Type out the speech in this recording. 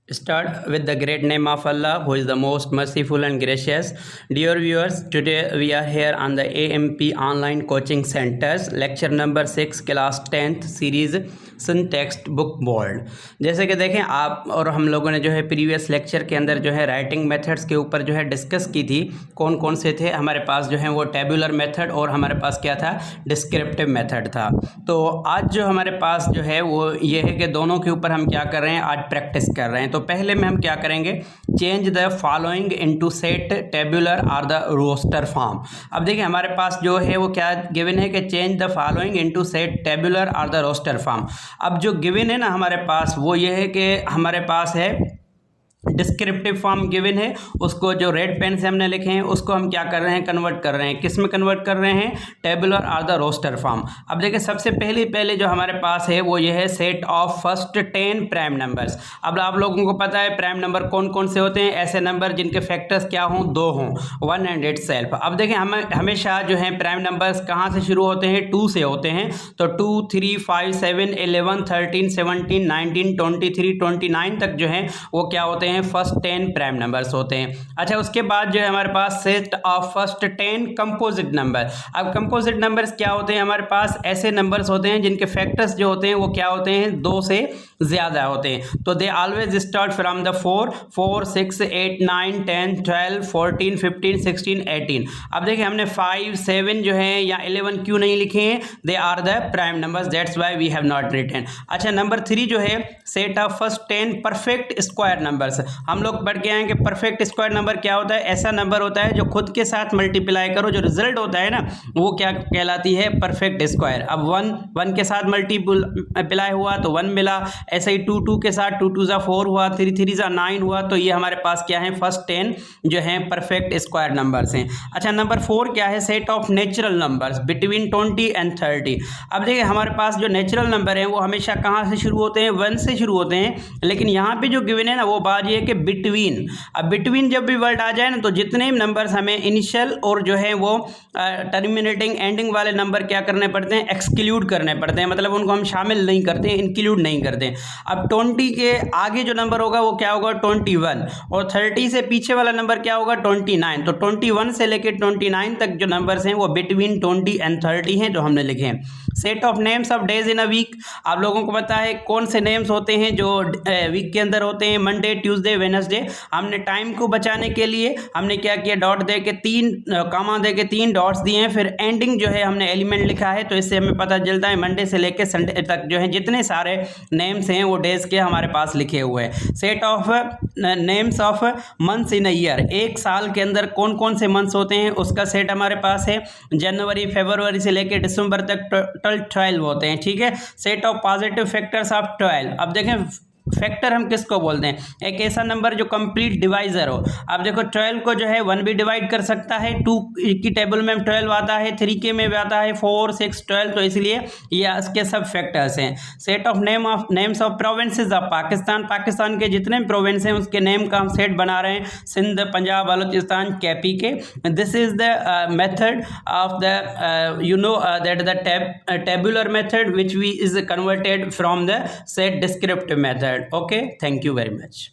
Start with the great name of Allah, who is the most merciful and gracious. Dear viewers, today we are here on the AMP Online Coaching Centers, lecture number 6, class 10th series, सिंटेक्स्ट book bold. जैसे कि देखें आप और हम लोगों ने जो है प्रीवियस लेक्चर के अंदर जो है राइटिंग मेथड्स के ऊपर जो है डिस्कस की थी। कौन कौन से थे हमारे पास, जो है वो टेबुलर मेथड और हमारे पास क्या था, डिस्क्रिप्टिव मेथड था। तो आज जो हमारे पास जो है वो ये है कि दोनों के ऊपर हम क्या कर रहे हैं, आज प्रैक्टिस कर रहे हैं। तो पहले में हम क्या करेंगे, change the following into set tabular और द रोस्टर फॉर्म। अब देखिए हमारे पास जो है वो क्या गिवन है कि change the following into set tabular और द रोस्टर फॉर्म। अब जो गिवन है ना हमारे पास वो ये है कि हमारे पास है डिस्क्रिप्टिव फॉर्म गिवन है, उसको जो रेड पेन से हमने लिखे हैं उसको हम क्या कर रहे हैं, कन्वर्ट कर रहे हैं। किस में कन्वर्ट कर रहे हैं, टेबुलर और द रोस्टर फॉर्म। अब देखिए सबसे पहले जो हमारे पास है वो ये है set of first 10 prime numbers. अब आप लोगों को पता है प्राइम नंबर कौन कौन से होते हैं, ऐसे नंबर जिनके फैक्टर्स क्या हों, 2 हों, 1 एंड इटसेल्फ। अब देखिए हम हमेशा जो है प्राइम नंबर्स कहाँ से शुरू होते हैं, 2 से होते हैं। तो 2, 3, 5, 7, 11, 13, 17, 19, 23, 29 तक जो है वो क्या होते हैं, फर्स्ट 10 प्राइम नंबर्स होते हैं। अच्छा, उसके बाद जो है हमारे पास set of first 10 composite number. अब कंपोजिट नंबर्स क्या होते हैं, हमारे पास ऐसे नंबर्स होते हैं जिनके फैक्टर्स जो होते हैं वो क्या होते हैं, 2 से ज़्यादा होते हैं। तो they always start from the 4, 6, 8, 9, 10, 12, 14, 15, 16, 18। अब देखिए हमने 5, 7 जो है या 11 क्यों नहीं लिखे हैं, they are the prime numbers, that's why we have not written. अच्छा, नंबर 3 जो है set of first 10 perfect square numbers. हम लोग पढ़ के आए कि परफेक्ट स्क्वायर नंबर क्या होता है, ऐसा नंबर होता है जो खुद के साथ मल्टीप्लाई करो, जो रिजल्ट होता है ना वो क्या कहलाती है, परफेक्ट स्क्वायर। अब 1 के साथ मल्टीप्लाई हुआ तो 1 मिला, ऐसे ही 2 के साथ 2 × 4 हुआ, 3 × 9 हुआ। तो ये हमारे पास क्या है, फर्स्ट 10 जो है परफेक्ट स्क्वायर नंबर्स हैं। अच्छा, नंबर 4 क्या है, set of natural numbers between 20 and 30। अब देखिए हमारे पास जो नेचुरल नंबर है वो हमेशा कहाँ से शुरू होते हैं, 1 से शुरू होते हैं। लेकिन यहाँ पे जो गिवन है ना वो बात ये है कि बिटवीन। अब बिटवीन जब भी वर्ड आ जाए ना तो जितने नंबर्स हमें इनिशियल और जो है वो टर्मिनेटिंग एंडिंग वाले नंबर क्या करने पड़ते हैं, एक्सक्लूड करने पड़ते हैं। मतलब उनको हम शामिल नहीं करते हैं, इंक्लूड नहीं करते हैं। अब 20 के आगे जो नंबर होगा वो क्या होगा, 21, और 30 से पीछे वाला नंबर क्या होगा, 29। तो 21 से लेकर 29 तक जो नंबर्स हैं वो बिटवीन 20 एंड 30 हैं जो हमने लिखे हैं। Set of names of days in a week. आप लोगों को पता है कौन से नेम्स होते हैं जो वीक के अंदर होते हैं, मंडे, ट्यूसडे, वेडनेसडे। हमने टाइम को बचाने के लिए हमने क्या किया, डॉट दे के 3 कामा दे के 3 डॉट्स दिए हैं, फिर एंडिंग जो है हमने एलिमेंट लिखा है। तो इससे हमें पता चलता है मंडे से लेकर संडे तक जो है जितने सारे नेम्स हैं वो डेज के हमारे पास लिखे हुए हैं। Set of names of months in a year. एक साल के अंदर कौन कौन से मंथ्स होते हैं उसका सेट हमारे पास है। जनवरी, फरवरी से लेकर दिसंबर तक टोटल 12 होते हैं, ठीक है। Set of positive factors of 12। अब देखें फैक्टर हम किसको बोलते हैं, एक ऐसा नंबर जो कंप्लीट डिवाइजर हो। अब देखो 12 को जो है 1 भी डिवाइड कर सकता है, 2 की टेबल में 12 आता है, 3 के में भी आता है, 4, 6, 12। तो इसलिए ये इसके सब फैक्टर्स हैं। Set of names of provinces of Pakistan. Pakistan के जितने प्रोविंस हैं उसके नेम का हम सेट बना रहे हैं, सिंध, पंजाब, बलूचिस्तान, केपी के। This is the method of the you know that the tabular method which we is converted from the set descriptive method. Okay, thank you very much.